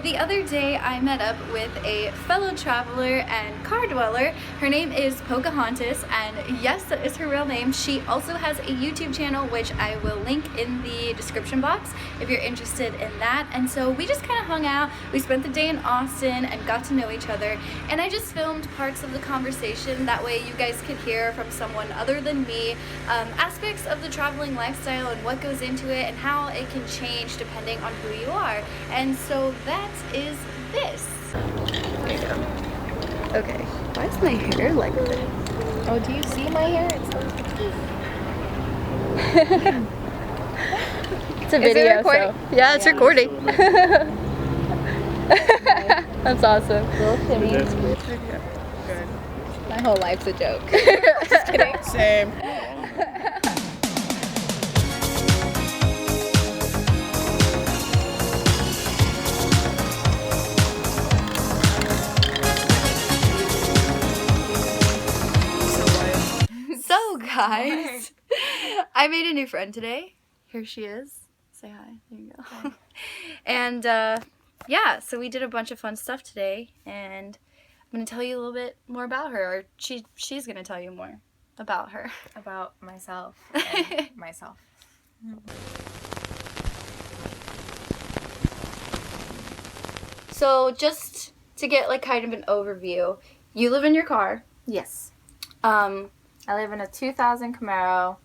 the other day I met up with a fellow traveler and car dweller. Her name is Pocahontas, and yes, that is her real name. She also has a YouTube channel, which I will link in the description box if you're interested in that. And so we just kind of hung out. We spent the day in Austin and got to know each other, and I just filmed parts of the conversation. That way you guys could hear from someone other than me aspects of the traveling lifestyle and what goes into it and how it can change depending on who you are. And so that is this. There you go. Okay. Why is my hair like this? Oh, do you see my hair? It's a video, so. Yeah, it's recording. That's awesome. My whole life's a joke. Just kidding. Same. So guys, I made a new friend today. Here she is. Say hi. There you go. Hi. And yeah, so we did a bunch of fun stuff today, and I'm gonna tell you a little bit more about her, or she's gonna tell you more about her. About myself and myself. So just to get like kind of an overview, you live in your car. Yes. I live in a 2000 Camaro.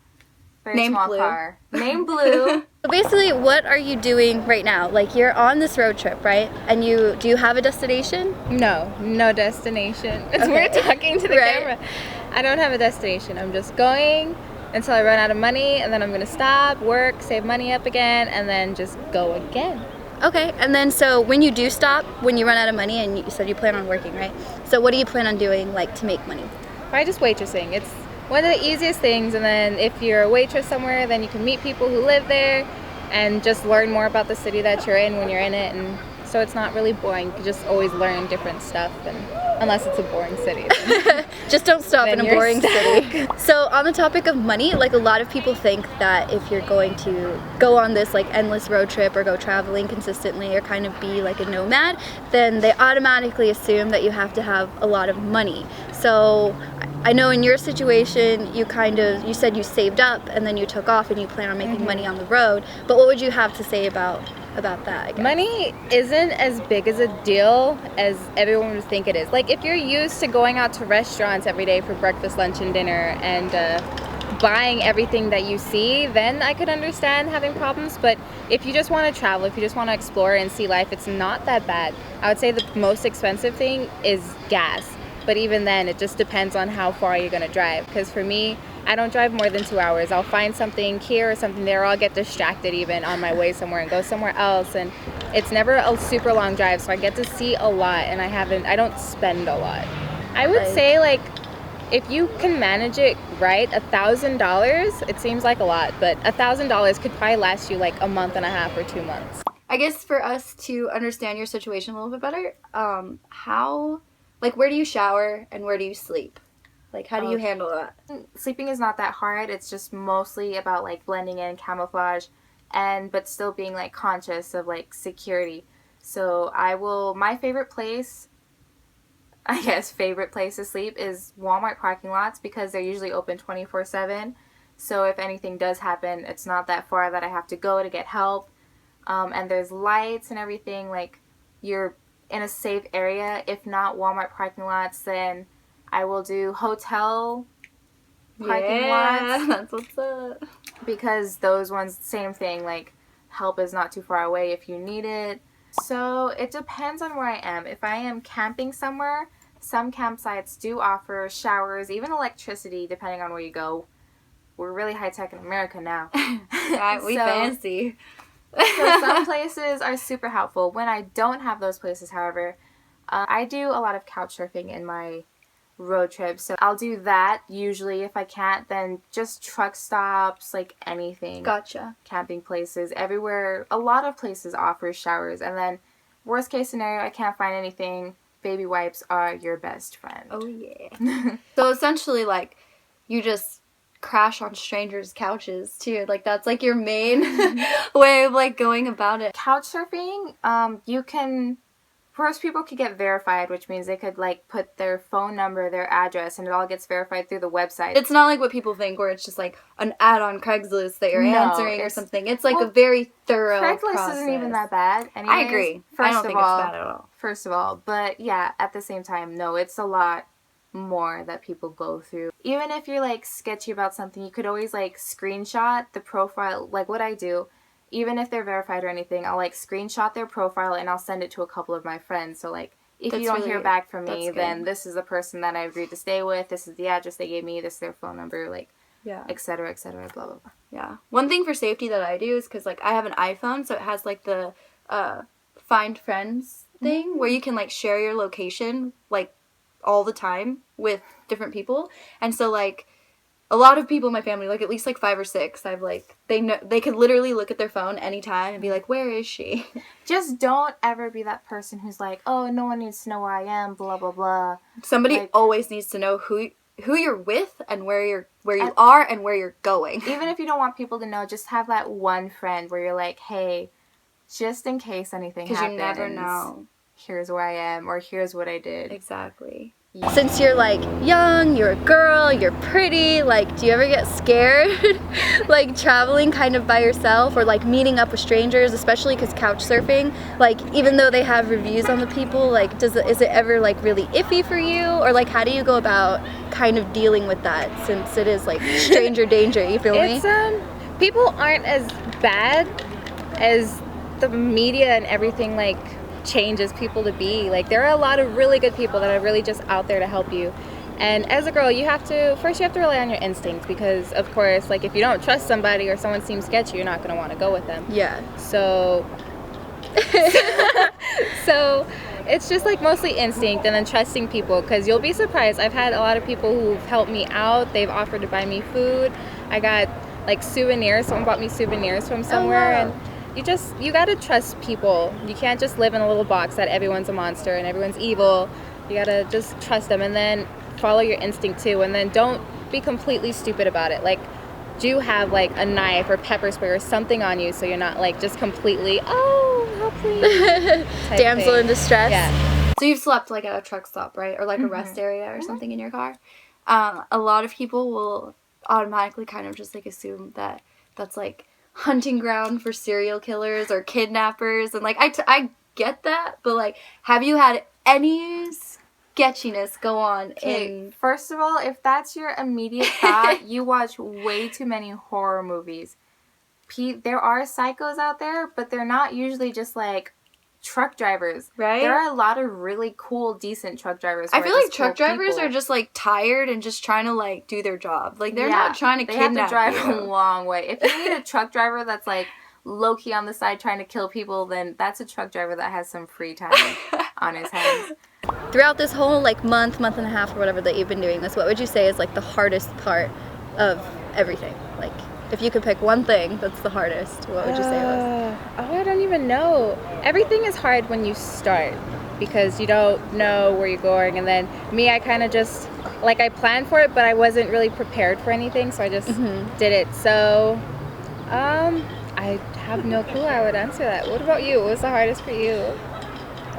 Very Named small Blue. car. Named Blue. So basically, what are you doing right now? Like, you're on this road trip, right? And do you have a destination? No destination. It's Okay. weird talking to the Right. camera. I don't have a destination. I'm just going until I run out of money, and then I'm gonna stop, work, save money up again, and then just go again. Okay, and then so when you do stop, when you run out of money, and you said you plan on working, right? So what do you plan on doing, like, to make money? Probably just waitressing. It's one of the easiest things, and then if you're a waitress somewhere, then you can meet people who live there and just learn more about the city that you're in when you're in it, and so it's not really boring. You can just always learn different stuff, and unless it's a boring city. Just don't stop Then in a you're boring stuck. city. So on the topic of money, like, a lot of people think that if you're going to go on this like endless road trip or go traveling consistently or kind of be like a nomad, then they automatically assume that you have to have a lot of money. So I know in your situation, you said you saved up and then you took off and you plan on making money on the road, but what would you have to say about that, I guess? Money isn't as big as a deal as everyone would think it is. Like, if you're used to going out to restaurants every day for breakfast, lunch, and dinner, and buying everything that you see, then I could understand having problems. But if you just want to travel, if you just want to explore and see life, it's not that bad. I would say the most expensive thing is gas. But even then, it just depends on how far you're going to drive. Because for me, I don't drive more than 2 hours. I'll find something here or something there, or I'll get distracted even on my way somewhere and go somewhere else. And it's never a super long drive, so I get to see a lot, and I don't spend a lot. I would say, like, if you can manage it right, $1,000, it seems like a lot, but $1,000 could probably last you like a month and a half or 2 months. I guess for us to understand your situation a little bit better, where do you shower and where do you sleep? Like, how do you handle that? Sleeping is not that hard. It's just mostly about like blending in, camouflage, but still being like conscious of like security. So my favorite place to sleep is Walmart parking lots, because they're usually open 24/7. So if anything does happen, it's not that far that I have to go to get help. And there's lights and everything, like you're in a safe area. If not Walmart parking lots, then I will do hotel parking lots. That's what's up. Because those ones, same thing, like help is not too far away if you need it. So it depends on where I am. If I am camping somewhere, some campsites do offer showers, even electricity, depending on where you go. We're really high-tech in America now. Right, we fancy. So some places are super helpful. When I don't have those places, however, I do a lot of couch surfing in my road trips. So I'll do that usually. If I can't, then just truck stops, like anything. Gotcha. Camping places, everywhere. A lot of places offer showers. And then worst case scenario, I can't find anything. Baby wipes are your best friend. Oh yeah. So essentially, like, you just crash on strangers' couches too. Like, that's like your main way of like going about it. Couch surfing, you can first people could get verified, which means they could like put their phone number, their address, and it all gets verified through the website. It's not like what people think, where it's just like an ad on Craigslist that you're answering or something. It's like a very thorough Craigslist isn't even that bad. Anyways, I agree. I don't think it's bad at all. First of all, but yeah, at the same time, no, it's a lot more that people go through. Even if you're like sketchy about something, you could always like screenshot the profile, like what I do. Even if they're verified or anything, I'll like screenshot their profile and I'll send it to a couple of my friends. So like, if you don't hear back from me, then this is the person that I agreed to stay with. This is the address they gave me. This is their phone number, like, et cetera, blah, blah, blah. Yeah. One thing for safety that I do is because like I have an iPhone, so it has like the Find Friends thing where you can like share your location like all the time with different people. And so like a lot of people in my family, like at least like 5 or 6, I've like, they could literally look at their phone anytime and be like, where is she? Just don't ever be that person who's like, oh, no one needs to know where I am, blah, blah, blah. Somebody always needs to know who you're with and where you are and where you're going. Even if you don't want people to know, just have that one friend where you're like, hey, just in case anything happens. Because you never know. Here's where I am, or here's what I did. Exactly. Since you're like young, you're a girl, you're pretty, like do you ever get scared like traveling kind of by yourself or like meeting up with strangers, especially because couch surfing, like even though they have reviews on the people, like is it ever like really iffy for you, or like how do you go about kind of dealing with that since it is like stranger danger, you feel me? People aren't as bad as the media and everything like changes people to be. Like there are a lot of really good people that are really just out there to help you, and as a girl you have to rely on your instincts, because of course like if you don't trust somebody or someone seems sketchy, you're not going to want to go with them. So it's just like mostly instinct and then trusting people, because you'll be surprised. I've had a lot of people who've helped me out. They've offered to buy me food. I got like souvenirs. Someone bought me souvenirs from somewhere. And you gotta trust people. You can't just live in a little box that everyone's a monster and everyone's evil. You gotta just trust them, and then follow your instinct too, and then don't be completely stupid about it. Like, do have like a knife or pepper spray or something on you, so you're not like just completely, help please. Damsel in distress. Yeah. So you've slept like at a truck stop, right? Or like a rest area or something in your car. A lot of people will automatically kind of just like assume that that's like hunting ground for serial killers or kidnappers, and like I get that, but like have you had any sketchiness go on in... First of all, if that's your immediate thought, you watch way too many horror movies. There are psychos out there, but they're not usually just like truck drivers, right? There are a lot of really cool, decent truck drivers. I feel like truck drivers are just like tired and just trying to like do their job. Like they're not trying to kidnap you. They have to drive a long way. If you need a truck driver that's like low-key on the side trying to kill people, then that's a truck driver that has some free time on his hands. Throughout this whole like month and a half or whatever that you've been doing this, what would you say is like the hardest part of everything? Like, if you could pick one thing that's the hardest, what would you say it was? I don't even know. Everything is hard when you start, because you don't know where you're going. And then me, I kind of just, like, I planned for it, but I wasn't really prepared for anything, so I just did it. So, I have no clue how I would answer that. What about you? What was the hardest for you?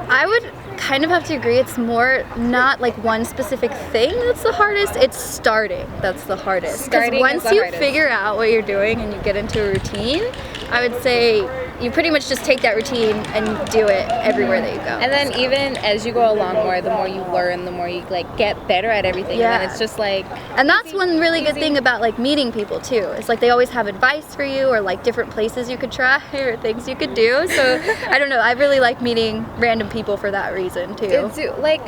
I would kind of have to agree. It's more not like one specific thing that's the hardest. It's starting that's the hardest. Because once you figure out what you're doing and you get into a routine, I would say you pretty much just take that routine and do it everywhere that you go. And then even as you go along more, the more you learn, the more you like get better at everything. Yeah. And then it's just like... And that's one really good thing about like meeting people too. It's like they always have advice for you, or like different places you could try or things you could do. So I don't know. I really like meeting random people for that reason too. It's like...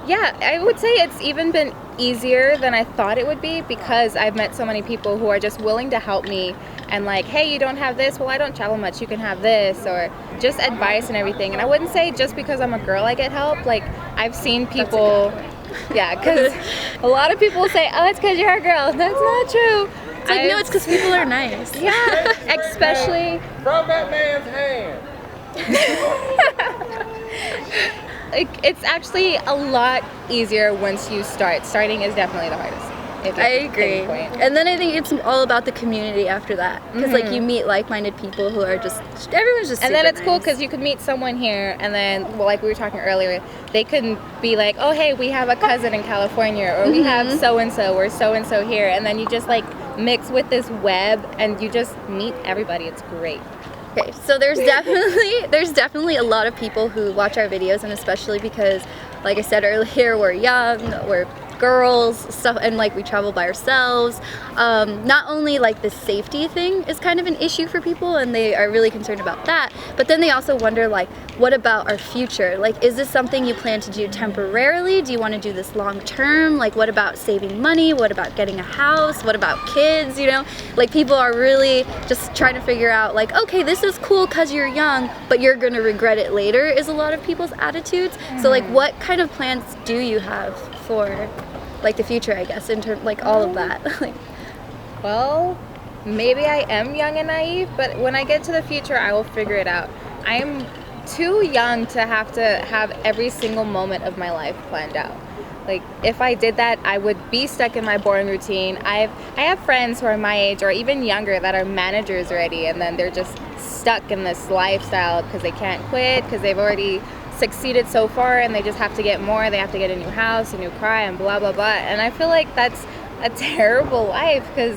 Yeah, I would say it's even been easier than I thought it would be, because I've met so many people who are just willing to help me and like, hey, you don't have this? Well, I don't travel much. You can have this, or just advice and everything. And I wouldn't say just because I'm a girl I get help. Like, I've seen people, because a lot of people say, oh, it's because you're a girl. That's not true. It's like, no, it's because people are nice. Yeah, especially from that man's hand. It's actually a lot easier once you start. Starting is definitely the hardest. if I you agree. pinpoint. And then I think it's all about the community after that. Because, like, you meet like-minded people who are just, everyone's just And then super it's cool nice. because you could meet someone here, and then, well, like we were talking earlier, they can be like, oh, hey, we have a cousin in California, or we have so-and-so, or so-and-so here, and then you just, like, mix with this web, and you just meet everybody. It's great. Okay, so there's definitely a lot of people who watch our videos, and especially because, like I said earlier, we're young, we're girls, stuff, and like we travel by ourselves. Not only like the safety thing is kind of an issue for people, and they are really concerned about that, but then they also wonder, like, what about our future? Like, is this something you plan to do temporarily? Do you want to do this long term? Like, what about saving money? What about getting a house? What about kids? You know, like, people are really just trying to figure out, like, okay, this is cool because you're young, but you're gonna regret it later, is a lot of people's attitudes. So like, what kind of plans do you have for like the future, I guess, in terms, like, all of that? Like, Well, maybe I am young and naive, but when I get to the future, I will figure it out. I'm too young to have every single moment of my life planned out. Like, if I did that, I would be stuck in my boring routine. I have friends who are my age or even younger that are managers already, and then they're just stuck in this lifestyle because they can't quit, because they've already succeeded so far and they just have to get more. They have to get a new house, a new car, and blah blah blah. And I feel like that's a terrible life because,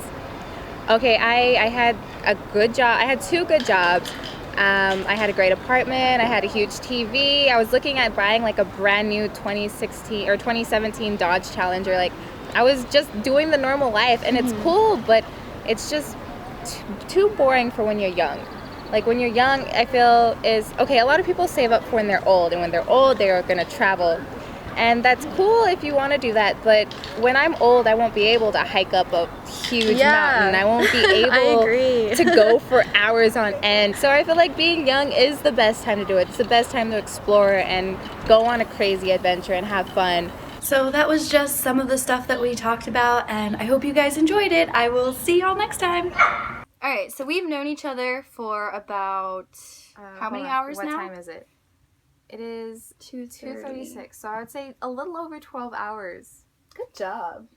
okay, I had a good job. I had 2 good jobs. I had a great apartment. I had a huge TV. I was looking at buying like a brand new 2016 or 2017 Dodge Challenger. Like, I was just doing the normal life, and it's cool, but it's just too boring for when you're young. Like, when you're young, I feel is, okay, a lot of people save up for when they're old, and when they're old, they're going to travel. And that's cool if you want to do that, but when I'm old, I won't be able to hike up a huge mountain. I won't be able to go for hours on end. So I feel like being young is the best time to do it. It's the best time to explore and go on a crazy adventure and have fun. so that was just some of the stuff that we talked about, and I hope you guys enjoyed it. I will see y'all next time. Alright, so we've known each other for about how many hours now? What time is it? It is 2:30. 2:36, so I would say a little over 12 hours. Good job.